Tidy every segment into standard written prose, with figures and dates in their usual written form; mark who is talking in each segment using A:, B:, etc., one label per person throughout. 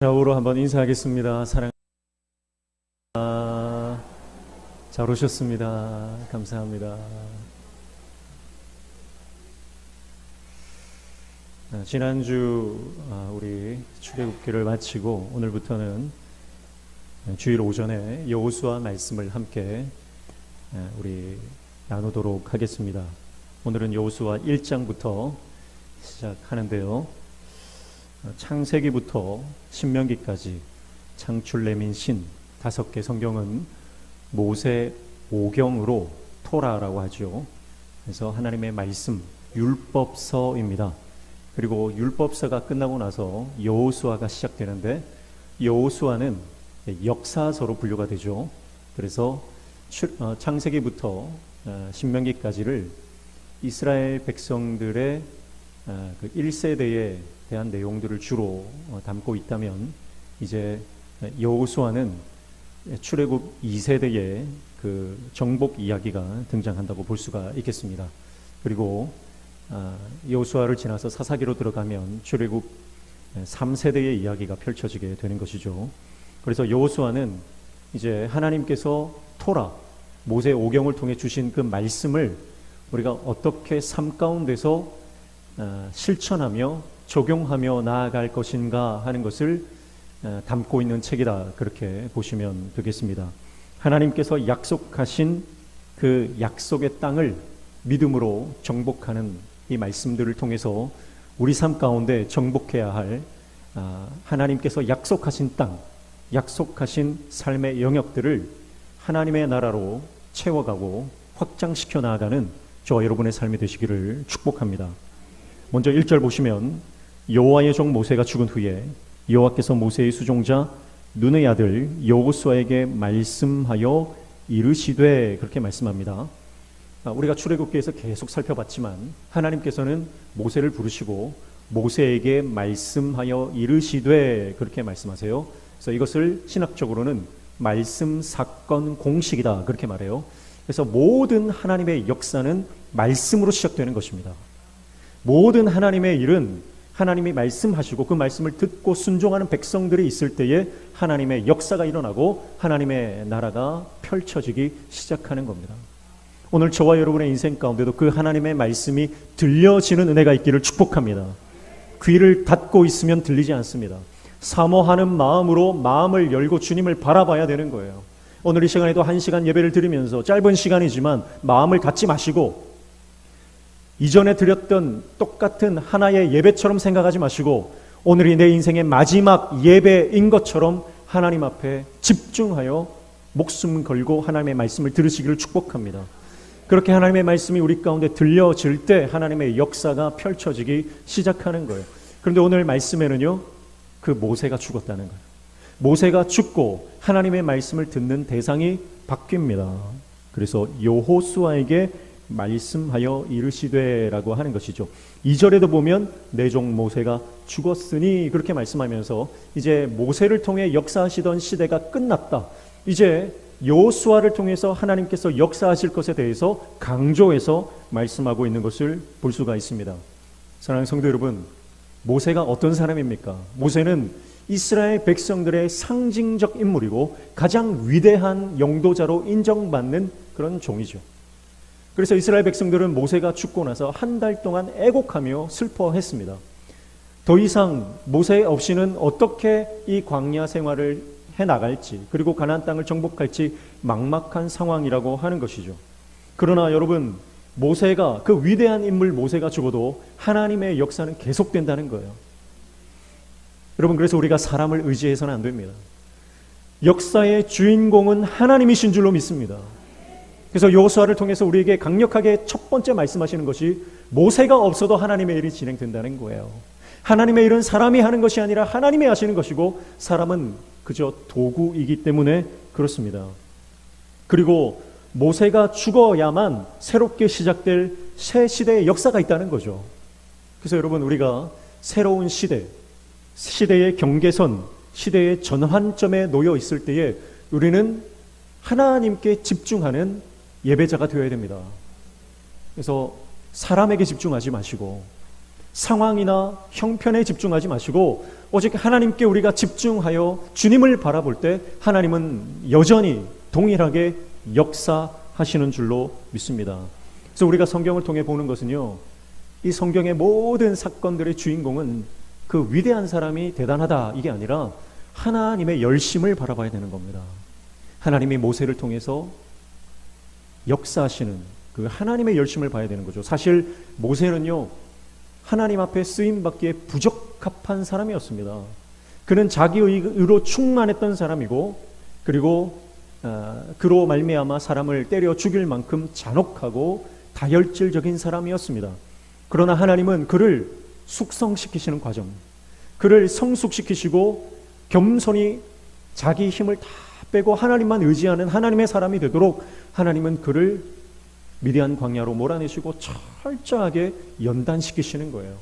A: 좌우로 한번 인사하겠습니다. 잘 오셨습니다. 감사합니다. 지난주 우리 출애굽기를 마치고 오늘부터는 주일 오전에 여호수아 말씀을 함께 우리 나누도록 하겠습니다. 오늘은 여호수아 1장부터 시작하는데요. 창세기부터 신명기까지 창출 내민 신 5개 성경은 모세 오경으로 토라라고 하죠. 그래서 하나님의 말씀, 율법서입니다. 그리고 율법서가 끝나고 나서 여호수아가 시작되는데 여호수아는 역사서로 분류가 되죠. 그래서 창세기부터 신명기까지를 이스라엘 백성들의 그 1세대에 대한 내용들을 주로 담고 있다면, 이제 여호수아는 출애굽 2세대의 그 정복 이야기가 등장한다고 볼 수가 있겠습니다. 그리고 여호수아를 지나서 사사기로 들어가면 출애굽 3세대의 이야기가 펼쳐지게 되는 것이죠. 그래서 여호수아는 이제 하나님께서 토라, 모세 오경을 통해 주신 그 말씀을 우리가 어떻게 삶 가운데서 실천하며 적용하며 나아갈 것인가 하는 것을 담고 있는 책이다, 그렇게 보시면 되겠습니다. 하나님께서 약속하신 그 약속의 땅을 믿음으로 정복하는 이 말씀들을 통해서 우리 삶 가운데 정복해야 할 하나님께서 약속하신 땅, 약속하신 삶의 영역들을 하나님의 나라로 채워가고 확장시켜 나아가는 저와 여러분의 삶이 되시기를 축복합니다. 먼저 1절 보시면, 여호와의 종 모세가 죽은 후에 여호와께서 모세의 수종자 눈의 아들 여호수아에게 말씀하여 이르시되, 그렇게 말씀합니다. 우리가 출애굽기에서 계속 살펴봤지만 하나님께서는 모세를 부르시고 모세에게 말씀하여 이르시되, 그렇게 말씀하세요. 그래서 이것을 신학적으로는 말씀 사건 공식이다, 그렇게 말해요. 그래서 모든 하나님의 역사는 말씀으로 시작되는 것입니다. 모든 하나님의 일은 하나님이 말씀하시고 그 말씀을 듣고 순종하는 백성들이 있을 때에 하나님의 역사가 일어나고 하나님의 나라가 펼쳐지기 시작하는 겁니다. 오늘 저와 여러분의 인생 가운데도 그 하나님의 말씀이 들려지는 은혜가 있기를 축복합니다. 귀를 닫고 있으면 들리지 않습니다. 사모하는 마음으로 마음을 열고 주님을 바라봐야 되는 거예요. 오늘 이 시간에도 1시간 예배를 드리면서 짧은 시간이지만 마음을 닫지 마시고, 이전에 드렸던 똑같은 하나의 예배처럼 생각하지 마시고, 오늘이 내 인생의 마지막 예배인 것처럼 하나님 앞에 집중하여 목숨 걸고 하나님의 말씀을 들으시기를 축복합니다. 그렇게 하나님의 말씀이 우리 가운데 들려질 때 하나님의 역사가 펼쳐지기 시작하는 거예요. 그런데 오늘 말씀에는요, 그 모세가 죽었다는 거예요. 모세가 죽고 하나님의 말씀을 듣는 대상이 바뀝니다. 그래서 여호수아에게 말씀하여 이르시되라고 하는 것이죠. 2절에도 보면 내 종 모세가 죽었으니, 그렇게 말씀하면서 이제 모세를 통해 역사하시던 시대가 끝났다. 이제 여호수아를 통해서 하나님께서 역사하실 것에 대해서 강조해서 말씀하고 있는 것을 볼 수가 있습니다. 사랑하는 성도 여러분, 모세가 어떤 사람입니까? 모세는 이스라엘 백성들의 상징적 인물이고 가장 위대한 영도자로 인정받는 그런 종이죠. 그래서 이스라엘 백성들은 모세가 죽고 나서 한 달 동안 애곡하며 슬퍼했습니다. 더 이상 모세 없이는 어떻게 이 광야 생활을 해나갈지, 그리고 가나안 땅을 정복할지 막막한 상황이라고 하는 것이죠. 그러나 여러분, 모세가, 그 위대한 인물 모세가 죽어도 하나님의 역사는 계속된다는 거예요. 여러분, 그래서 우리가 사람을 의지해서는 안 됩니다. 역사의 주인공은 하나님이신 줄로 믿습니다. 그래서 여호수아를 통해서 우리에게 강력하게 첫 번째 말씀하시는 것이, 모세가 없어도 하나님의 일이 진행된다는 거예요. 하나님의 일은 사람이 하는 것이 아니라 하나님이 하시는 것이고, 사람은 그저 도구이기 때문에 그렇습니다. 그리고 모세가 죽어야만 새롭게 시작될 새 시대의 역사가 있다는 거죠. 그래서 여러분, 우리가 새로운 시대의 경계선, 시대의 전환점에 놓여 있을 때에 우리는 하나님께 집중하는 예배자가 되어야 됩니다. 그래서 사람에게 집중하지 마시고 상황이나 형편에 집중하지 마시고 오직 하나님께 우리가 집중하여 주님을 바라볼 때 하나님은 여전히 동일하게 역사하시는 줄로 믿습니다. 그래서 우리가 성경을 통해 보는 것은요, 이 성경의 모든 사건들의 주인공은 그 위대한 사람이 대단하다 이게 아니라 하나님의 열심을 바라봐야 되는 겁니다. 하나님이 모세를 통해서 역사하시는 그 하나님의 열심을 봐야 되는 거죠. 사실 모세는요, 하나님 앞에 쓰임받기에 부적합한 사람이었습니다. 그는 자기의 의로 충만했던 사람이고, 그리고 그로 말미암아 사람을 때려 죽일 만큼 잔혹하고 다혈질적인 사람이었습니다. 그러나 하나님은 그를 숙성시키시는 과정, 그를 성숙시키시고 겸손히 자기 힘을 다 빼고 하나님만 의지하는 하나님의 사람이 되도록 하나님은 그를 미디안 광야로 몰아내시고 철저하게 연단시키시는 거예요.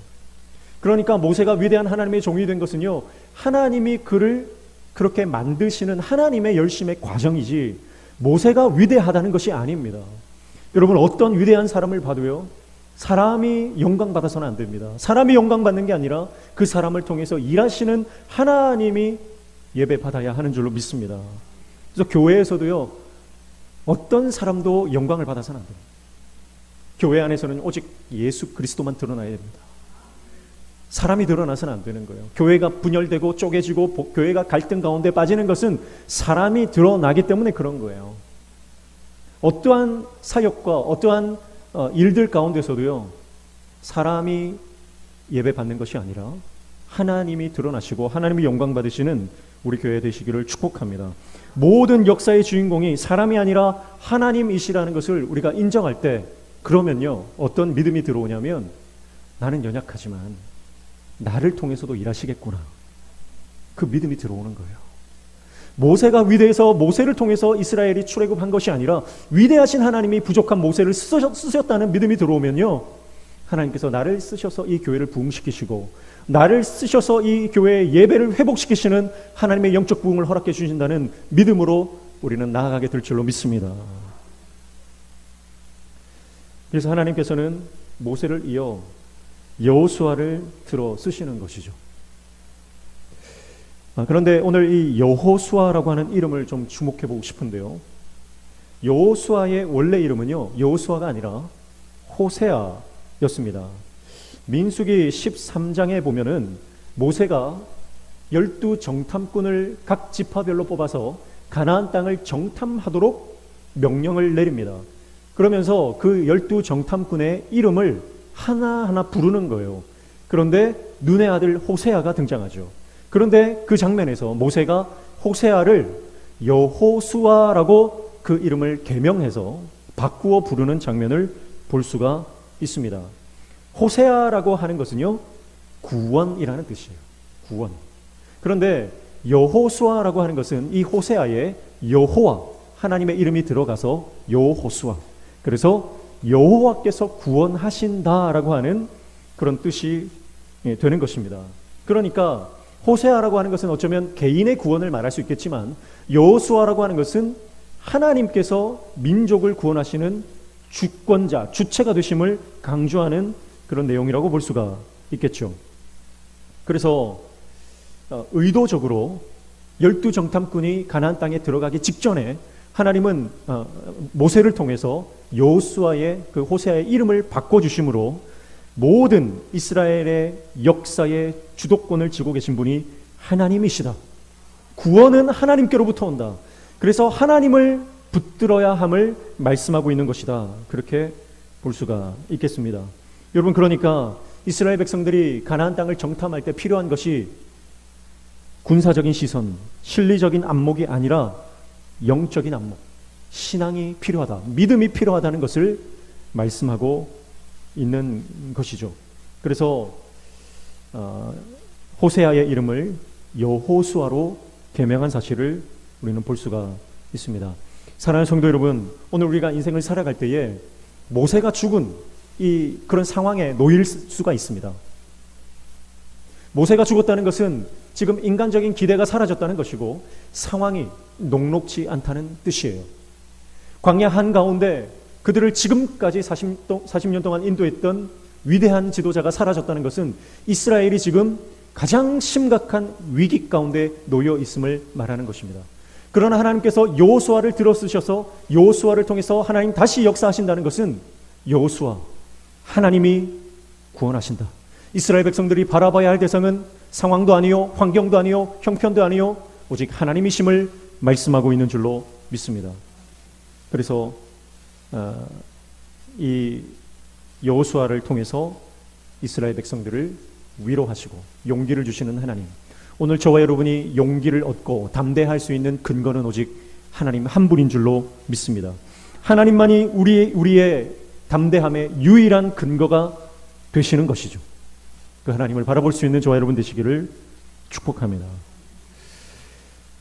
A: 그러니까 모세가 위대한 하나님의 종이 된 것은요, 하나님이 그를 그렇게 만드시는 하나님의 열심의 과정이지 모세가 위대하다는 것이 아닙니다. 여러분, 어떤 위대한 사람을 봐도요, 사람이 영광받아서는 안 됩니다. 사람이 영광받는 게 아니라 그 사람을 통해서 일하시는 하나님이 예배받아야 하는 줄로 믿습니다. 그래서 교회에서도요, 어떤 사람도 영광을 받아서는 안 됩니다. 교회 안에서는 오직 예수 그리스도만 드러나야 됩니다. 사람이 드러나서는 안 되는 거예요. 교회가 분열되고 쪼개지고 교회가 갈등 가운데 빠지는 것은 사람이 드러나기 때문에 그런 거예요. 어떠한 사역과 어떠한 일들 가운데서도요, 사람이 예배 받는 것이 아니라 하나님이 드러나시고 하나님이 영광 받으시는 우리 교회 되시기를 축복합니다. 모든 역사의 주인공이 사람이 아니라 하나님이시라는 것을 우리가 인정할 때, 그러면요, 어떤 믿음이 들어오냐면, 나는 연약하지만 나를 통해서도 일하시겠구나, 그 믿음이 들어오는 거예요. 모세가 위대해서 모세를 통해서 이스라엘이 출애굽한 것이 아니라 위대하신 하나님이 부족한 모세를 쓰셨다는 믿음이 들어오면요, 하나님께서 나를 쓰셔서 이 교회를 부흥시키시고 나를 쓰셔서 이 교회의 예배를 회복시키시는 하나님의 영적 부흥을 허락해 주신다는 믿음으로 우리는 나아가게 될 줄로 믿습니다. 그래서 하나님께서는 모세를 이어 여호수아를 들어 쓰시는 것이죠. 그런데 오늘 이 여호수아라고 하는 이름을 좀 주목해 보고 싶은데요, 여호수아의 원래 이름은요, 여호수아가 아니라 호세아였습니다. 민수기 13장에 보면은 모세가 12정탐꾼을 각 지파별로 뽑아서 가나안 땅을 정탐하도록 명령을 내립니다. 그러면서 그 12정탐꾼의 이름을 하나하나 부르는 거예요. 그런데 눈의 아들 호세아가 등장하죠. 그런데 그 장면에서 모세가 호세아를 여호수아라고 그 이름을 개명해서 바꾸어 부르는 장면을 볼 수가 있습니다. 호세아라고 하는 것은요, 구원이라는 뜻이에요. 구원. 그런데 여호수아라고 하는 것은 이 호세아에 여호와, 하나님의 이름이 들어가서 여호수아, 그래서 여호와께서 구원하신다라고 하는 그런 뜻이 되는 것입니다. 그러니까 호세아라고 하는 것은 어쩌면 개인의 구원을 말할 수 있겠지만, 여호수아라고 하는 것은 하나님께서 민족을 구원하시는 주권자, 주체가 되심을 강조하는 그런 내용이라고 볼 수가 있겠죠. 그래서 의도적으로 12정탐꾼이 가나안 땅에 들어가기 직전에 하나님은 모세를 통해서 여호수아의 그 호세아의 이름을 바꿔주심으로 모든 이스라엘의 역사의 주도권을 쥐고 계신 분이 하나님이시다. 구원은 하나님께로부터 온다. 그래서 하나님을 붙들어야 함을 말씀하고 있는 것이다. 그렇게 볼 수가 있겠습니다. 여러분, 그러니까 이스라엘 백성들이 가나안 땅을 정탐할 때 필요한 것이 군사적인 시선, 실리적인 안목이 아니라 영적인 안목, 신앙이 필요하다, 믿음이 필요하다는 것을 말씀하고 있는 것이죠. 그래서 호세아의 이름을 여호수아로 개명한 사실을 우리는 볼 수가 있습니다. 사랑하는 성도 여러분, 오늘 우리가 인생을 살아갈 때에 모세가 죽은 이 그런 상황에 놓일 수가 있습니다. 모세가 죽었다는 것은 지금 인간적인 기대가 사라졌다는 것이고 상황이 녹록지 않다는 뜻이에요. 광야 한가운데 그들을 지금까지 40년 동안 인도했던 위대한 지도자가 사라졌다는 것은 이스라엘이 지금 가장 심각한 위기 가운데 놓여 있음을 말하는 것입니다. 그러나 하나님께서 여호수아를 들어쓰셔서 여호수아를 통해서 하나님 다시 역사하신다는 것은 여호수아, 하나님이 구원하신다. 이스라엘 백성들이 바라봐야 할 대상은 상황도 아니요, 환경도 아니요, 형편도 아니요, 오직 하나님이심을 말씀하고 있는 줄로 믿습니다. 그래서 이 여호수아를 통해서 이스라엘 백성들을 위로하시고 용기를 주시는 하나님, 오늘 저와 여러분이 용기를 얻고 담대할 수 있는 근거는 오직 하나님 한 분인 줄로 믿습니다. 하나님만이 우리의 담대함의 유일한 근거가 되시는 것이죠. 그 하나님을 바라볼 수 있는 저와 여러분 되시기를 축복합니다.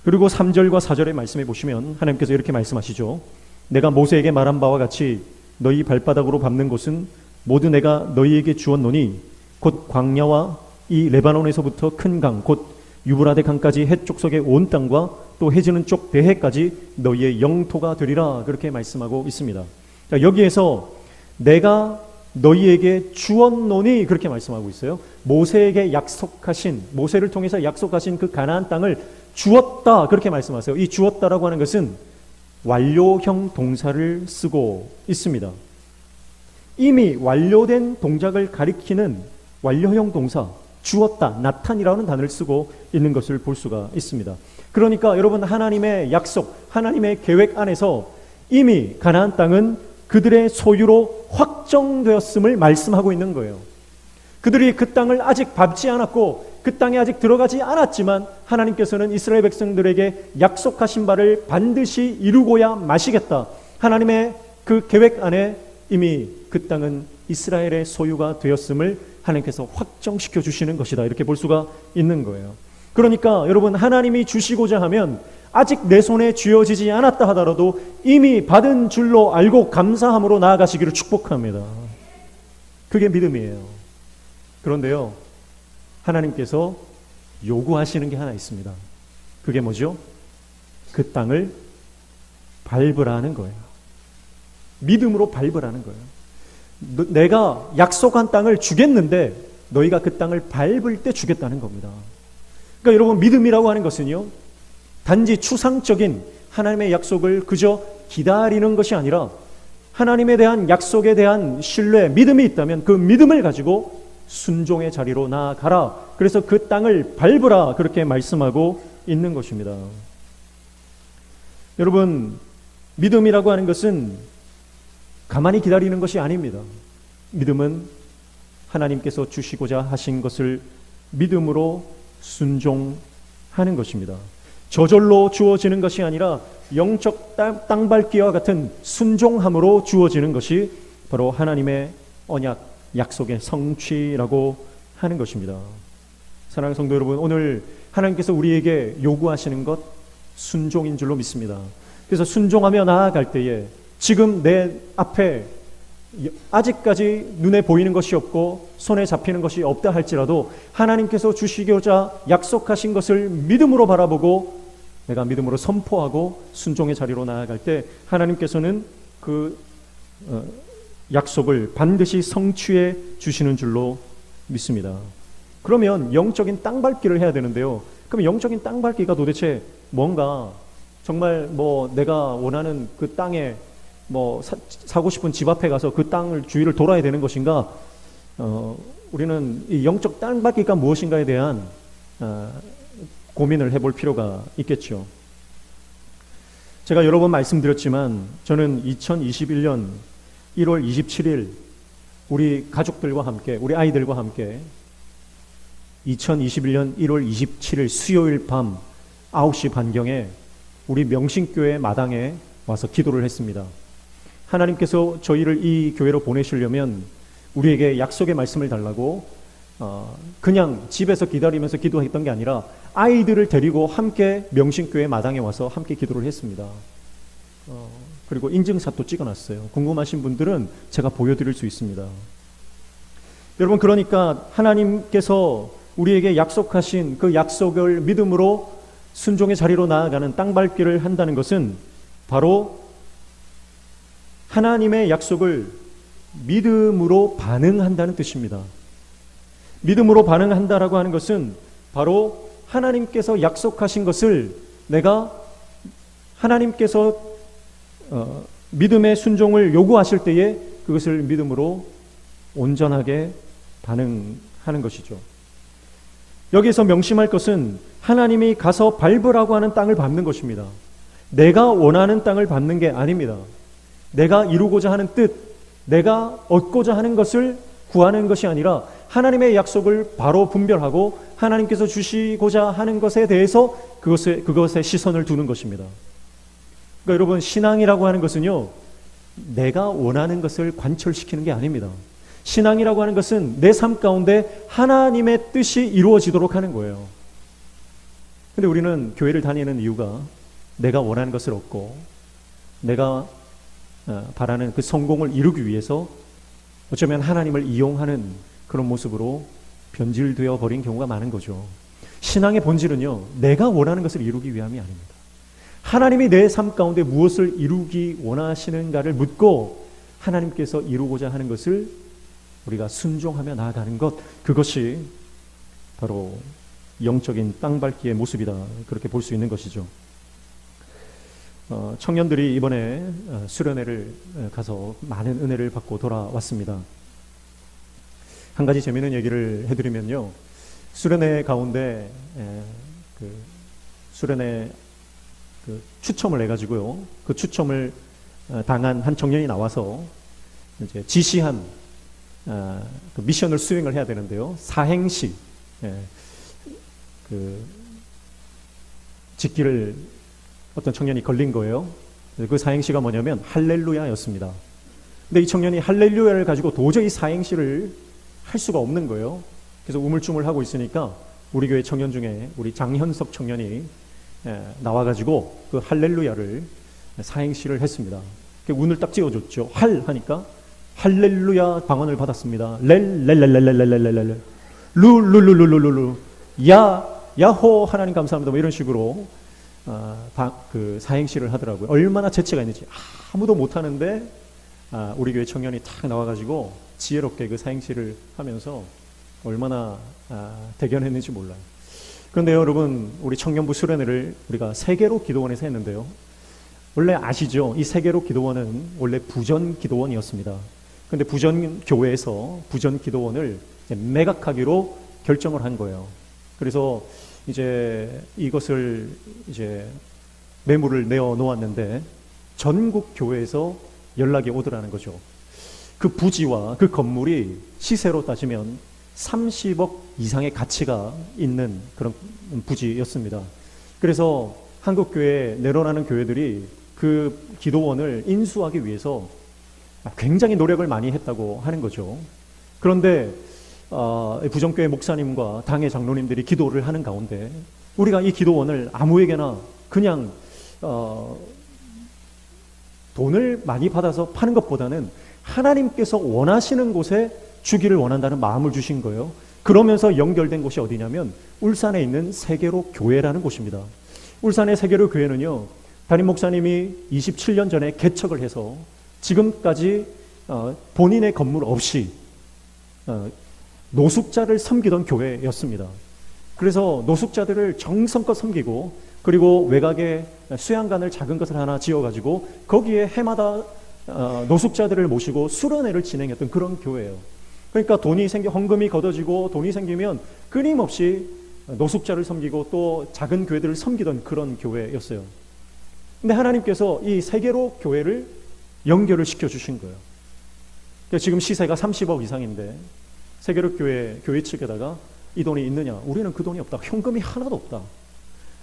A: 그리고 3절과 4절의 말씀에 보시면 하나님께서 이렇게 말씀하시죠. 내가 모세에게 말한 바와 같이 너희 발바닥으로 밟는 곳은 모두 내가 너희에게 주었노니 곧 광야와 이 레바논에서부터 큰 강 곧 유브라데 강까지 해쪽 속의 온 땅과 또 해지는 쪽 대해까지 너희의 영토가 되리라, 그렇게 말씀하고 있습니다. 자, 여기에서 내가 너희에게 주었노니 그렇게 말씀하고 있어요. 모세에게 약속하신, 모세를 통해서 약속하신 그 가나안 땅을 주었다, 그렇게 말씀하세요. 이 주었다라고 하는 것은 완료형 동사를 쓰고 있습니다. 이미 완료된 동작을 가리키는 완료형 동사 주었다, 나탄이라는 단어를 쓰고 있는 것을 볼 수가 있습니다. 그러니까 여러분, 하나님의 약속, 하나님의 계획 안에서 이미 가나안 땅은 그들의 소유로 확정되었음을 말씀하고 있는 거예요. 그들이 그 땅을 아직 밟지 않았고 그 땅에 아직 들어가지 않았지만 하나님께서는 이스라엘 백성들에게 약속하신 바를 반드시 이루고야 마시겠다. 하나님의 그 계획 안에 이미 그 땅은 이스라엘의 소유가 되었음을 하나님께서 확정시켜 주시는 것이다, 이렇게 볼 수가 있는 거예요. 그러니까 여러분, 하나님이 주시고자 하면 아직 내 손에 쥐어지지 않았다 하더라도 이미 받은 줄로 알고 감사함으로 나아가시기를 축복합니다. 그게 믿음이에요. 그런데요, 하나님께서 요구하시는 게 하나 있습니다. 그게 뭐죠? 그 땅을 밟으라는 거예요. 믿음으로 밟으라는 거예요. 내가 약속한 땅을 주겠는데 너희가 그 땅을 밟을 때 주겠다는 겁니다. 그러니까 여러분, 믿음이라고 하는 것은요, 단지 추상적인 하나님의 약속을 그저 기다리는 것이 아니라 하나님에 대한 약속에 대한 신뢰, 믿음이 있다면 그 믿음을 가지고 순종의 자리로 나아가라. 그래서 그 땅을 밟으라, 그렇게 말씀하고 있는 것입니다. 여러분, 믿음이라고 하는 것은 가만히 기다리는 것이 아닙니다. 믿음은 하나님께서 주시고자 하신 것을 믿음으로 순종하는 것입니다. 저절로 주어지는 것이 아니라 영적 땅밟기와 같은 순종함으로 주어지는 것이 바로 하나님의 언약, 약속의 성취라고 하는 것입니다. 사랑하는 성도 여러분, 오늘 하나님께서 우리에게 요구하시는 것 순종인 줄로 믿습니다. 그래서 순종하며 나아갈 때에 지금 내 앞에 아직까지 눈에 보이는 것이 없고 손에 잡히는 것이 없다 할지라도 하나님께서 주시고자 약속하신 것을 믿음으로 바라보고 내가 믿음으로 선포하고 순종의 자리로 나아갈 때 하나님께서는 그 약속을 반드시 성취해 주시는 줄로 믿습니다. 그러면 영적인 땅밟기를 해야 되는데요. 그럼 영적인 땅밟기가 도대체 뭔가, 정말 뭐 내가 원하는 그 땅에 뭐 사고 싶은 집 앞에 가서 그 땅을 주위를 돌아야 되는 것인가? 우리는 이 영적 땅밟기가 무엇인가에 대한 고민을 해볼 필요가 있겠죠. 제가 여러 번 말씀드렸지만 저는 2021년 1월 27일 우리 가족들과 함께, 우리 아이들과 함께 2021년 1월 27일 수요일 밤 9시 반경에 우리 명신교회 마당에 와서 기도를 했습니다. 하나님께서 저희를 이 교회로 보내시려면 우리에게 약속의 말씀을 달라고 그냥 집에서 기다리면서 기도했던 게 아니라 아이들을 데리고 함께 명신교회 마당에 와서 함께 기도를 했습니다. 그리고 인증샷도 찍어놨어요. 궁금하신 분들은 제가 보여드릴 수 있습니다. 여러분, 그러니까 하나님께서 우리에게 약속하신 그 약속을 믿음으로 순종의 자리로 나아가는 땅밟기를 한다는 것은 바로 하나님의 약속을 믿음으로 반응한다는 뜻입니다. 믿음으로 반응한다라고 하는 것은 바로 하나님께서 약속하신 것을 내가 하나님께서 믿음의 순종을 요구하실 때에 그것을 믿음으로 온전하게 반응하는 것이죠. 여기에서 명심할 것은 하나님이 가서 밟으라고 하는 땅을 밟는 것입니다. 내가 원하는 땅을 밟는 게 아닙니다. 내가 이루고자 하는 뜻, 내가 얻고자 하는 것을 구하는 것이 아니라 하나님의 약속을 바로 분별하고 하나님께서 주시고자 하는 것에 대해서 그것에 시선을 두는 것입니다. 그러니까 여러분, 신앙이라고 하는 것은요, 내가 원하는 것을 관철시키는 게 아닙니다. 신앙이라고 하는 것은 내 삶 가운데 하나님의 뜻이 이루어지도록 하는 거예요. 근데 우리는 교회를 다니는 이유가 내가 원하는 것을 얻고 내가 바라는 그 성공을 이루기 위해서 어쩌면 하나님을 이용하는 그런 모습으로 변질되어 버린 경우가 많은 거죠. 신앙의 본질은요, 내가 원하는 것을 이루기 위함이 아닙니다. 하나님이 내 삶 가운데 무엇을 이루기 원하시는가를 묻고 하나님께서 이루고자 하는 것을 우리가 순종하며 나아가는 것, 그것이 바로 영적인 땅밟기의 모습이다, 그렇게 볼 수 있는 것이죠. 청년들이 이번에 수련회를 가서 많은 은혜를 받고 돌아왔습니다. 한 가지 재미있는 얘기를 해드리면요, 수련회 가운데 수련회 추첨을 해가지고요, 그 추첨을 당한 한 청년이 나와서 이제 지시한 그 미션을 수행을 해야 되는데요, 사행시 짓기를 어떤 청년이 걸린 거예요. 그 사행시가 뭐냐면 할렐루야였습니다. 근데 이 청년이 할렐루야를 가지고 도저히 사행시를 할 수가 없는 거예요. 그래서 우물쭈물하고 있으니까 우리 교회 청년 중에 우리 장현석 청년이 나와가지고 그 할렐루야를 사행시를 했습니다. 운을 딱 찌어줬죠. 할 하니까 할렐루야 방언을 받았습니다. 렐렐렐렐렐렐렐렐렐 룰룰룰룰룰루 야호 하나님 감사합니다, 뭐 이런 식으로 그 사행시를 하더라고요. 얼마나 재치가 있는지 아무도 못하는데 우리 교회 청년이 탁 나와가지고 지혜롭게 그 사행시를 하면서 얼마나 대견했는지 몰라요. 그런데 여러분, 우리 청년부 수련회를 우리가 세계로 기도원에서 했는데요, 원래 아시죠? 이 세계로 기도원은 원래 부전 기도원이었습니다. 그런데 부전 교회에서 부전 기도원을 매각하기로 결정을 한 거예요. 그래서 이제 이것을 이제 매물을 내어 놓았는데 전국 교회에서 연락이 오더라는 거죠. 그 부지와 그 건물이 시세로 따지면 30억 이상의 가치가 있는 그런 부지였습니다. 그래서 한국교회 내려오는 교회들이 그 기도원을 인수하기 위해서 굉장히 노력을 많이 했다고 하는 거죠. 그런데 부정교회 목사님과 당의 장로님들이 기도를 하는 가운데 우리가 이 기도원을 아무에게나 그냥 돈을 많이 받아서 파는 것보다는 하나님께서 원하시는 곳에 주기를 원한다는 마음을 주신 거예요. 그러면서 연결된 곳이 어디냐면 울산에 있는 세계로 교회라는 곳입니다. 울산의 세계로 교회는요, 담임 목사님이 27년 전에 개척을 해서 지금까지 본인의 건물 없이 노숙자를 섬기던 교회였습니다. 그래서 노숙자들을 정성껏 섬기고, 그리고 외곽에 수양관을 작은 것을 하나 지어가지고 거기에 해마다 노숙자들을 모시고 수련회를 진행했던 그런 교회예요. 그러니까 헌금이 걷어지고 돈이 생기면 끊임없이 노숙자를 섬기고 또 작은 교회들을 섬기던 그런 교회였어요. 근데 하나님께서 이 세계로 교회를 연결을 시켜주신 거예요. 그러니까 지금 시세가 30억 이상인데 세계로 교회 측에다가 이 돈이 있느냐? 우리는 그 돈이 없다. 현금이 하나도 없다.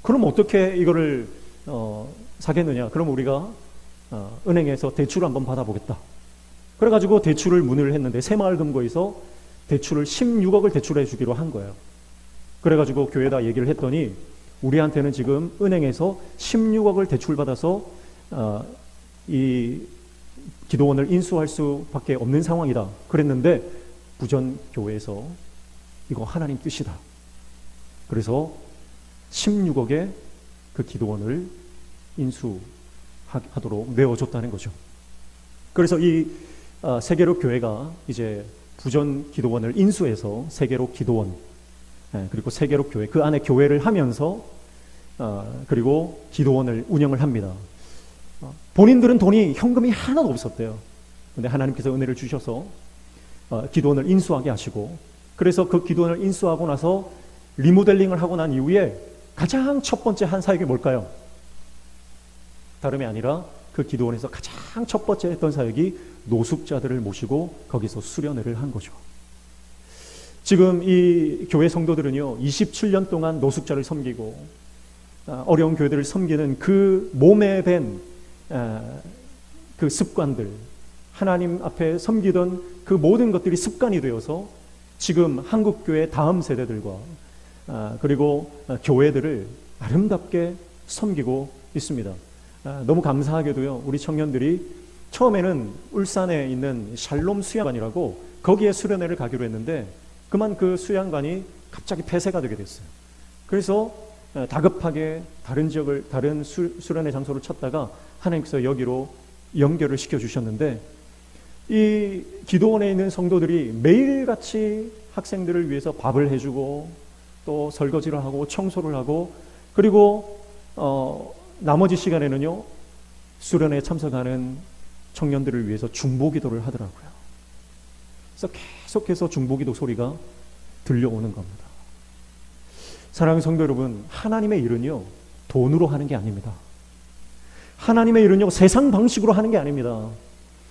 A: 그럼 어떻게 이거를 사겠느냐? 그럼 우리가 은행에서 대출을 한번 받아보겠다. 그래가지고 대출을 문의를 했는데 새마을금고에서 대출을 16억을 대출해 주기로 한 거예요. 그래가지고 교회에다 얘기를 했더니 우리한테는 지금 은행에서 16억을 대출받아서 이 기도원을 인수할 수밖에 없는 상황이다. 그랬는데 부전교회에서 이거 하나님 뜻이다. 그래서 16억의 그 기도원을 인수하도록 내어줬다는 거죠. 그래서 이 세계로 교회가 이제 부전 기도원을 인수해서 세계로 기도원, 그리고 세계로 교회, 그 안에 교회를 하면서 그리고 기도원을 운영을 합니다. 본인들은 돈이 현금이 하나도 없었대요. 근데 하나님께서 은혜를 주셔서 기도원을 인수하게 하시고, 그래서 그 기도원을 인수하고 나서 리모델링을 하고 난 이후에 가장 첫 번째 한 사역이 뭘까요? 다름이 아니라 그 기도원에서 가장 첫 번째 했던 사역이 노숙자들을 모시고 거기서 수련회를 한 거죠. 지금 이 교회 성도들은요, 27년 동안 노숙자를 섬기고 어려운 교회들을 섬기는 그 몸에 밴 그 습관들, 하나님 앞에 섬기던 그 모든 것들이 습관이 되어서 지금 한국교회 다음 세대들과 그리고 교회들을 아름답게 섬기고 있습니다. 너무 감사하게도요, 우리 청년들이 처음에는 울산에 있는 샬롬 수양관이라고 거기에 수련회를 가기로 했는데 그만 그 수양관이 갑자기 폐쇄가 되게 됐어요. 그래서 다급하게 다른 지역을, 다른 수련회 장소를 찾다가 하나님께서 여기로 연결을 시켜주셨는데, 이 기도원에 있는 성도들이 매일같이 학생들을 위해서 밥을 해주고 또 설거지를 하고 청소를 하고, 그리고 나머지 시간에는요, 수련회에 참석하는 청년들을 위해서 중보기도를 하더라고요. 그래서 계속해서 중보기도 소리가 들려오는 겁니다. 사랑하는 성도 여러분, 하나님의 일은요, 돈으로 하는 게 아닙니다. 하나님의 일은요, 세상 방식으로 하는 게 아닙니다.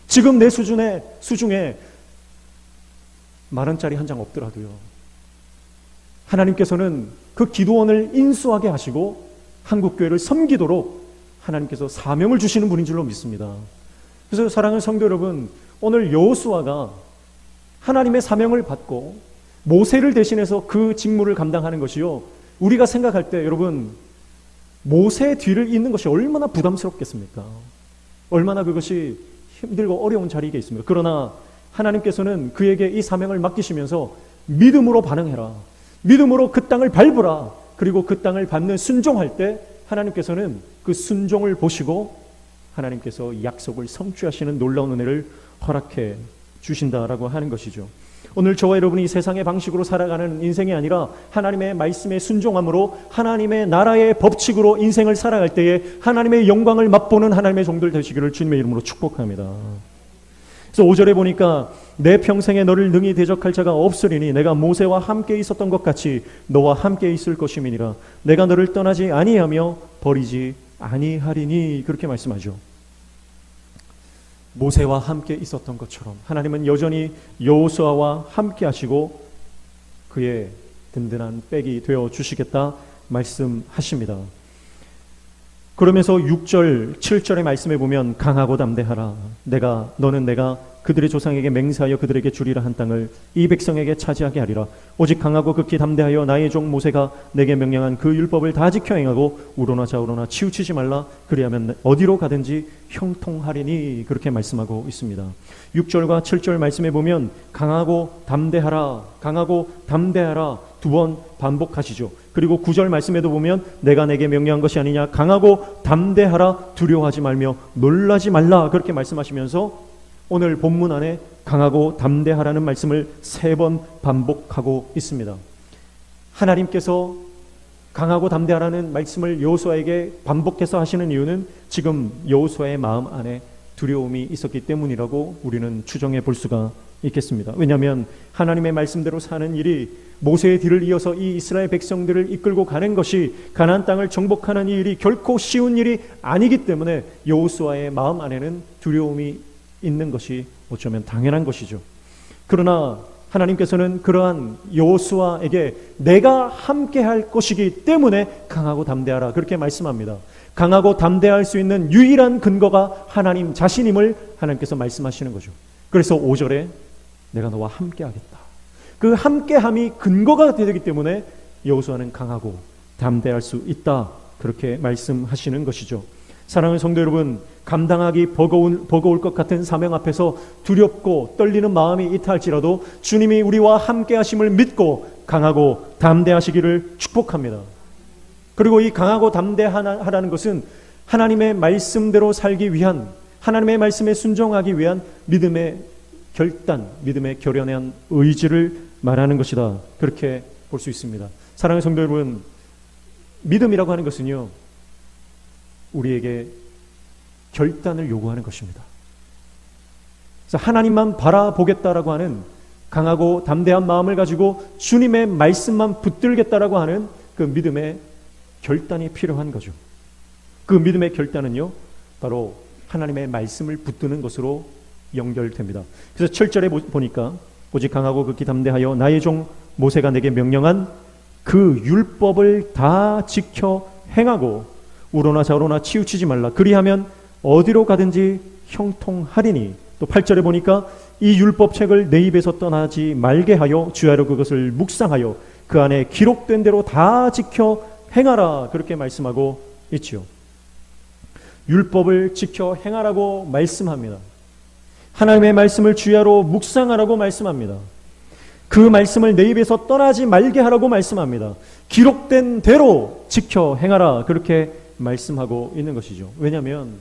A: 지금 내 수중에 10,000원짜리 한 장 없더라도요, 하나님께서는 그 기도원을 인수하게 하시고 한국교회를 섬기도록 하나님께서 사명을 주시는 분인 줄로 믿습니다. 그래서 사랑하는 성도 여러분, 오늘 여호수아가 하나님의 사명을 받고 모세를 대신해서 그 직무를 감당하는 것이요, 우리가 생각할 때 여러분, 모세의 뒤를 잇는 것이 얼마나 부담스럽겠습니까? 얼마나 그것이 힘들고 어려운 자리이겠습니까? 그러나 하나님께서는 그에게 이 사명을 맡기시면서 믿음으로 반응해라, 믿음으로 그 땅을 밟으라, 그리고 그 땅을 밟는 순종할 때 하나님께서는 그 순종을 보시고 하나님께서 약속을 성취하시는 놀라운 은혜를 허락해 주신다라고 하는 것이죠. 오늘 저와 여러분이 세상의 방식으로 살아가는 인생이 아니라 하나님의 말씀에 순종함으로 하나님의 나라의 법칙으로 인생을 살아갈 때에 하나님의 영광을 맛보는 하나님의 종들 되시기를 주님의 이름으로 축복합니다. 그래서 5절에 보니까 내 평생에 너를 능히 대적할 자가 없으리니 내가 모세와 함께 있었던 것 같이 너와 함께 있을 것임이니라. 내가 너를 떠나지 아니하며 버리지 아니하리니, 그렇게 말씀하죠. 모세와 함께 있었던 것처럼 하나님은 여전히 여호수아와 함께 하시고 그의 든든한 백이 되어 주시겠다 말씀하십니다. 그러면서 6절, 7절의 말씀에 보면 강하고 담대하라. 너는 내가 그들의 조상에게 맹세하여 그들에게 주리라 한 땅을 이 백성에게 차지하게 하리라. 오직 강하고 극히 담대하여 나의 종 모세가 내게 명령한 그 율법을 다 지켜 행하고 우로나 좌우로나 치우치지 말라. 그리하면 어디로 가든지 형통하리니, 그렇게 말씀하고 있습니다. 6절과 7절 말씀에 보면 강하고 담대하라, 강하고 담대하라 두 번 반복하시죠. 그리고 9절 말씀에도 보면 내가 내게 명령한 것이 아니냐, 강하고 담대하라, 두려워하지 말며 놀라지 말라, 그렇게 말씀하시면서 오늘 본문 안에 강하고 담대하라는 말씀을 3번 반복하고 있습니다. 하나님께서 강하고 담대하라는 말씀을 여호수아에게 반복해서 하시는 이유는 지금 여호수아의 마음 안에 두려움이 있었기 때문이라고 우리는 추정해 볼 수가 있겠습니다. 왜냐하면 하나님의 말씀대로 사는 일이, 모세의 뒤를 이어서 이 이스라엘 백성들을 이끌고 가는 것이, 가나안 땅을 정복하는 이 일이 결코 쉬운 일이 아니기 때문에 여호수아의 마음 안에는 두려움이 있는 것이 어쩌면 당연한 것이죠. 그러나 하나님께서는 그러한 여호수아에게 내가 함께 할 것이기 때문에 강하고 담대하라, 그렇게 말씀합니다. 강하고 담대할 수 있는 유일한 근거가 하나님 자신임을 하나님께서 말씀하시는 거죠. 그래서 5절에 내가 너와 함께 하겠다, 그 함께함이 근거가 되기 때문에 여호수아는 강하고 담대할 수 있다, 그렇게 말씀하시는 것이죠. 사랑하는 성도 여러분, 감당하기 버거울 것 같은 사명 앞에서 두렵고 떨리는 마음이 있다 할지라도 주님이 우리와 함께 하심을 믿고 강하고 담대하시기를 축복합니다. 그리고 이 강하고 담대하라는 것은 하나님의 말씀대로 살기 위한, 하나님의 말씀에 순종하기 위한 믿음의 결단, 믿음의 결연한 의지를 말하는 것이다. 그렇게 볼 수 있습니다. 사랑하는 성도 여러분, 믿음이라고 하는 것은요, 우리에게 결단을 요구하는 것입니다. 그래서 하나님만 바라보겠다라고 하는 강하고 담대한 마음을 가지고 주님의 말씀만 붙들겠다라고 하는 그 믿음의 결단이 필요한 거죠. 그 믿음의 결단은요, 바로 하나님의 말씀을 붙드는 것으로 연결됩니다. 그래서 7절에 보니까 오직 강하고 극히 담대하여 나의 종 모세가 내게 명령한 그 율법을 다 지켜 행하고 우로나 좌로나 치우치지 말라. 그리하면 어디로 가든지 형통하리니. 또 8절에 보니까 이 율법책을 내 입에서 떠나지 말게 하여 주야로 그것을 묵상하여 그 안에 기록된 대로 다 지켜 행하라. 그렇게 말씀하고 있지요. 율법을 지켜 행하라고 말씀합니다. 하나님의 말씀을 주야로 묵상하라고 말씀합니다. 그 말씀을 내 입에서 떠나지 말게 하라고 말씀합니다. 기록된 대로 지켜 행하라. 그렇게 말씀하고 있는 것이죠. 왜냐하면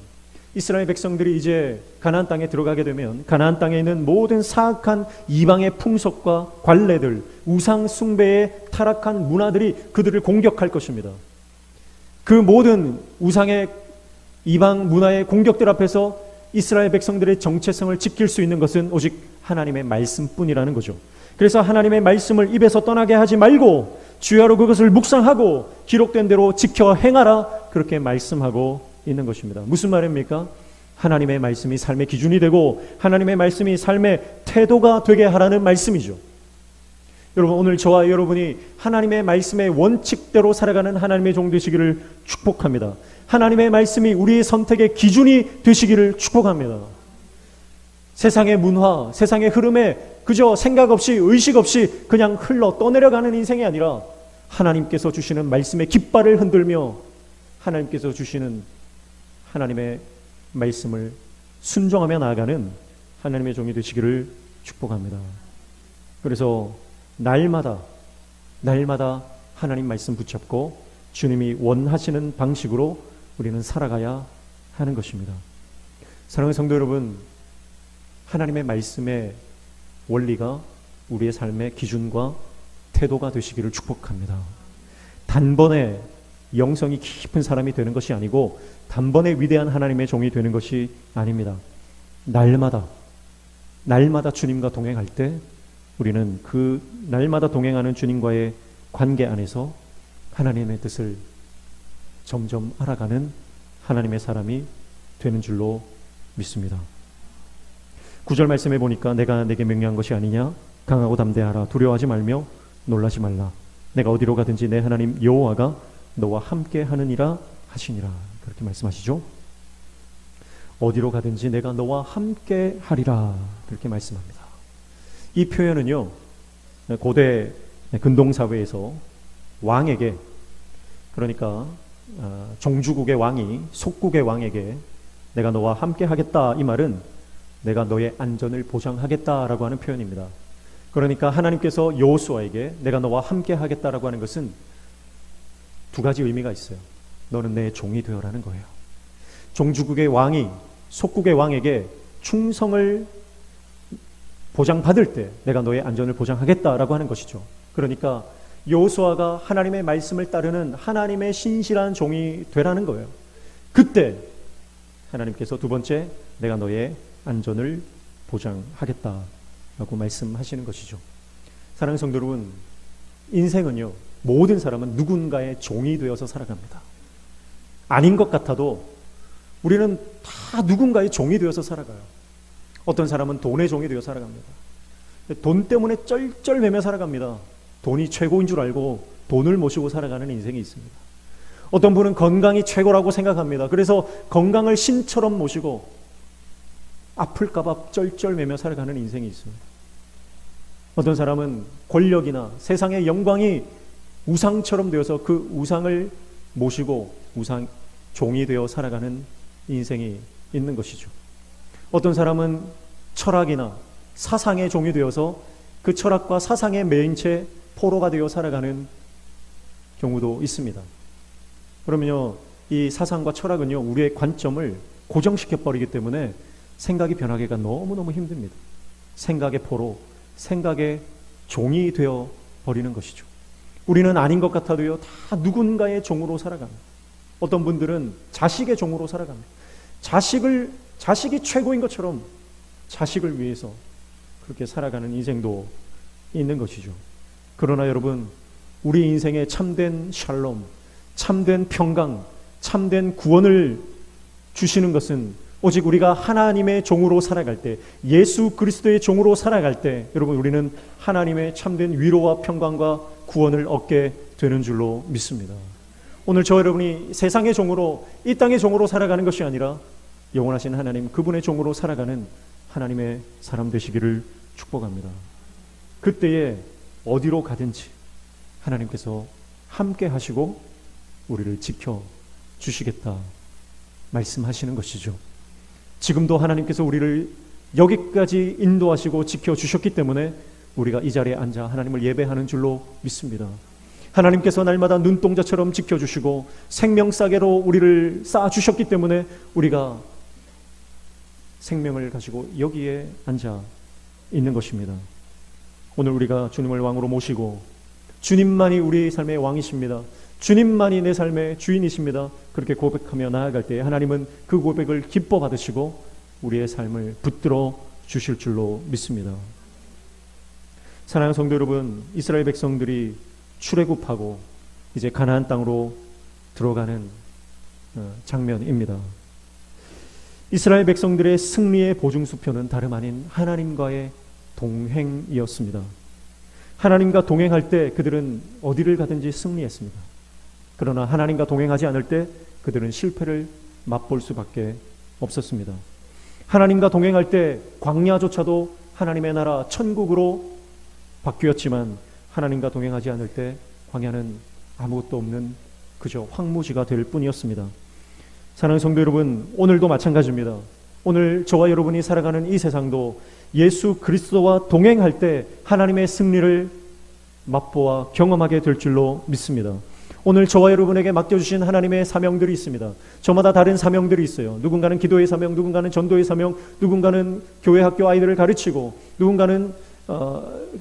A: 이스라엘 백성들이 이제 가나안 땅에 들어가게 되면 가나안 땅에 있는 모든 사악한 이방의 풍속과 관례들, 우상 숭배의 타락한 문화들이 그들을 공격할 것입니다. 그 모든 우상의 이방 문화의 공격들 앞에서 이스라엘 백성들의 정체성을 지킬 수 있는 것은 오직 하나님의 말씀뿐이라는 거죠. 그래서 하나님의 말씀을 입에서 떠나게 하지 말고 주야로 그것을 묵상하고 기록된 대로 지켜 행하라. 그렇게 말씀하고 있는 것입니다. 무슨 말입니까? 하나님의 말씀이 삶의 기준이 되고 하나님의 말씀이 삶의 태도가 되게 하라는 말씀이죠. 여러분, 오늘 저와 여러분이 하나님의 말씀의 원칙대로 살아가는 하나님의 종 되시기를 축복합니다. 하나님의 말씀이 우리의 선택의 기준이 되시기를 축복합니다. 세상의 문화, 세상의 흐름에 그저 생각 없이 의식 없이 그냥 흘러 떠내려가는 인생이 아니라 하나님께서 주시는 말씀의 깃발을 흔들며 하나님께서 주시는 하나님의 말씀을 순종하며 나아가는 하나님의 종이 되시기를 축복합니다. 그래서 날마다 하나님 말씀 붙잡고 주님이 원하시는 방식으로 우리는 살아가야 하는 것입니다. 사랑하는 성도 여러분, 하나님의 말씀의 원리가 우리의 삶의 기준과 태도가 되시기를 축복합니다. 단번에 영성이 깊은 사람이 되는 것이 아니고 단번에 위대한 하나님의 종이 되는 것이 아닙니다. 날마다 주님과 동행할 때 우리는 그 날마다 동행하는 주님과의 관계 안에서 하나님의 뜻을 점점 알아가는 하나님의 사람이 되는 줄로 믿습니다. 9절 말씀해 보니까 내가 내게 명령한 것이 아니냐? 강하고 담대하라. 두려워하지 말며 놀라지 말라. 내가 어디로 가든지 내 하나님 여호와가 너와 함께 하느니라 하시니라. 그렇게 말씀하시죠. 어디로 가든지 내가 너와 함께 하리라. 그렇게 말씀합니다. 이 표현은요, 고대 근동사회에서 왕에게, 그러니까 종주국의 왕이 속국의 왕에게 내가 너와 함께 하겠다, 이 말은 내가 너의 안전을 보장하겠다라고 하는 표현입니다. 그러니까 하나님께서 여호수아에게 내가 너와 함께 하겠다라고 하는 것은 두 가지 의미가 있어요. 너는 내 종이 되어라는 거예요. 종주국의 왕이 속국의 왕에게 충성을 보장받을 때 내가 너의 안전을 보장하겠다라고 하는 것이죠. 그러니까 여호수아가 하나님의 말씀을 따르는 하나님의 신실한 종이 되라는 거예요. 그때 하나님께서 두 번째, 내가 너의 안전을 보장하겠다라고 말씀하시는 것이죠. 사랑하는 성도 여러분, 인생은요, 모든 사람은 누군가의 종이 되어서 살아갑니다. 아닌 것 같아도 우리는 다 누군가의 종이 되어서 살아가요. 어떤 사람은 돈의 종이 되어 살아갑니다. 돈 때문에 쩔쩔매며 살아갑니다. 돈이 최고인 줄 알고 돈을 모시고 살아가는 인생이 있습니다. 어떤 분은 건강이 최고라고 생각합니다. 그래서 건강을 신처럼 모시고 아플까봐 쩔쩔매며 살아가는 인생이 있습니다. 어떤 사람은 권력이나 세상의 영광이 우상처럼 되어서 그 우상을 모시고 우상 종이 되어 살아가는 인생이 있는 것이죠. 어떤 사람은 철학이나 사상의 종이 되어서 그 철학과 사상에 매인 채 포로가 되어 살아가는 경우도 있습니다. 그러면요, 이 사상과 철학은요, 우리의 관점을 고정시켜 버리기 때문에 생각이 변하기가 너무너무 힘듭니다. 생각의 포로, 생각의 종이 되어 버리는 것이죠. 우리는 아닌 것 같아도요, 다 누군가의 종으로 살아갑니다. 어떤 분들은 자식의 종으로 살아갑니다. 자식이 최고인 것처럼 자식을 위해서 그렇게 살아가는 인생도 있는 것이죠. 그러나 여러분, 우리 인생에 참된 샬롬, 참된 평강, 참된 구원을 주시는 것은 오직 우리가 하나님의 종으로 살아갈 때, 예수 그리스도의 종으로 살아갈 때, 여러분, 우리는 하나님의 참된 위로와 평강과 구원을 얻게 되는 줄로 믿습니다. 오늘 저 여러분이 세상의 종으로, 이 땅의 종으로 살아가는 것이 아니라 영원하신 하나님, 그분의 종으로 살아가는 하나님의 사람 되시기를 축복합니다. 그때에 어디로 가든지 하나님께서 함께 하시고 우리를 지켜 주시겠다 말씀하시는 것이죠. 지금도 하나님께서 우리를 여기까지 인도하시고 지켜주셨기 때문에 우리가 이 자리에 앉아 하나님을 예배하는 줄로 믿습니다. 하나님께서 날마다 눈동자처럼 지켜주시고 생명싸개로 우리를 쌓아주셨기 때문에 우리가 생명을 가지고 여기에 앉아 있는 것입니다. 오늘 우리가 주님을 왕으로 모시고 주님만이 우리 삶의 왕이십니다. 주님만이 내 삶의 주인이십니다. 그렇게 고백하며 나아갈 때 하나님은 그 고백을 기뻐 받으시고 우리의 삶을 붙들어 주실 줄로 믿습니다. 사랑하는 성도 여러분, 이스라엘 백성들이 출애굽하고 이제 가나안 땅으로 들어가는 장면입니다. 이스라엘 백성들의 승리의 보증수표는 다름 아닌 하나님과의 동행이었습니다. 하나님과 동행할 때 그들은 어디를 가든지 승리했습니다. 그러나 하나님과 동행하지 않을 때 그들은 실패를 맛볼 수밖에 없었습니다. 하나님과 동행할 때 광야조차도 하나님의 나라 천국으로 바뀌었지만 하나님과 동행하지 않을 때 광야는 아무것도 없는 그저 황무지가 될 뿐이었습니다. 사랑하는 성도 여러분, 오늘도 마찬가지입니다. 오늘 저와 여러분이 살아가는 이 세상도 예수 그리스도와 동행할 때 하나님의 승리를 맛보아 경험하게 될 줄로 믿습니다. 오늘 저와 여러분에게 맡겨주신 하나님의 사명들이 있습니다. 저마다 다른 사명들이 있어요. 누군가는 기도의 사명, 누군가는 전도의 사명, 누군가는 교회 학교 아이들을 가르치고, 누군가는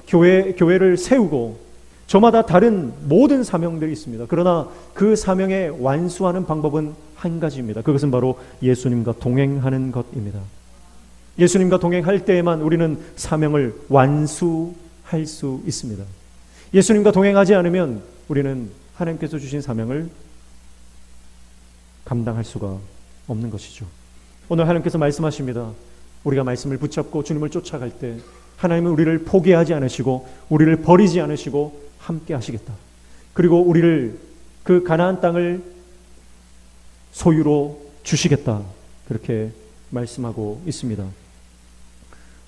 A: 교회를 세우고, 저마다 다른 모든 사명들이 있습니다. 그러나 그 사명에 완수하는 방법은 한 가지입니다. 그것은 바로 예수님과 동행하는 것입니다. 예수님과 동행할 때에만 우리는 사명을 완수할 수 있습니다. 예수님과 동행하지 않으면 우리는 하나님께서 주신 사명을 감당할 수가 없는 것이죠. 오늘 하나님께서 말씀하십니다. 우리가 말씀을 붙잡고 주님을 쫓아갈 때 하나님은 우리를 포기하지 않으시고 우리를 버리지 않으시고 함께 하시겠다. 그리고 우리를 그 가나안 땅을 소유로 주시겠다. 그렇게 말씀하고 있습니다.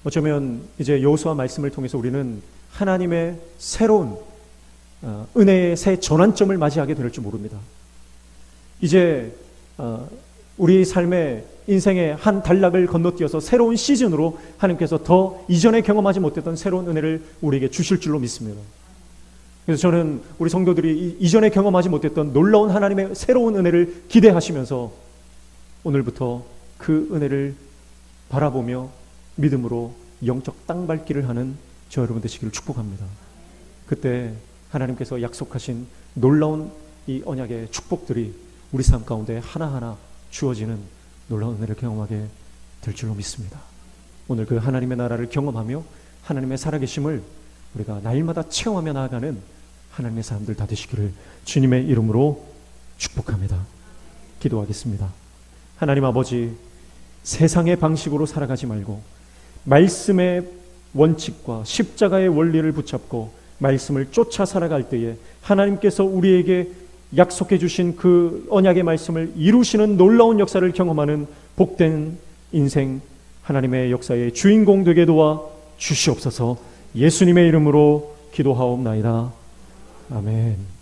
A: 어쩌면 이제 여호수아 말씀을 통해서 우리는 하나님의 새로운 은혜의 새 전환점을 맞이하게 될 줄 모릅니다. 이제 우리 삶의 인생의 한 단락을 건너뛰어서 새로운 시즌으로 하나님께서 더 이전에 경험하지 못했던 새로운 은혜를 우리에게 주실 줄로 믿습니다. 그래서 저는 우리 성도들이 이전에 경험하지 못했던 놀라운 하나님의 새로운 은혜를 기대하시면서 오늘부터 그 은혜를 바라보며 믿음으로 영적 땅밟기를 하는 저 여러분 되시기를 축복합니다. 그때 하나님께서 약속하신 놀라운 이 언약의 축복들이 우리 삶 가운데 하나하나 주어지는 놀라운 은혜를 경험하게 될 줄로 믿습니다. 오늘 그 하나님의 나라를 경험하며 하나님의 살아계심을 우리가 날마다 체험하며 나아가는 하나님의 사람들 다 되시기를 주님의 이름으로 축복합니다. 기도하겠습니다. 하나님 아버지, 세상의 방식으로 살아가지 말고 말씀의 원칙과 십자가의 원리를 붙잡고 말씀을 쫓아 살아갈 때에 하나님께서 우리에게 약속해 주신 그 언약의 말씀을 이루시는 놀라운 역사를 경험하는 복된 인생, 하나님의 역사의 주인공 되게 도와 주시옵소서. 예수님의 이름으로 기도하옵나이다. 아멘.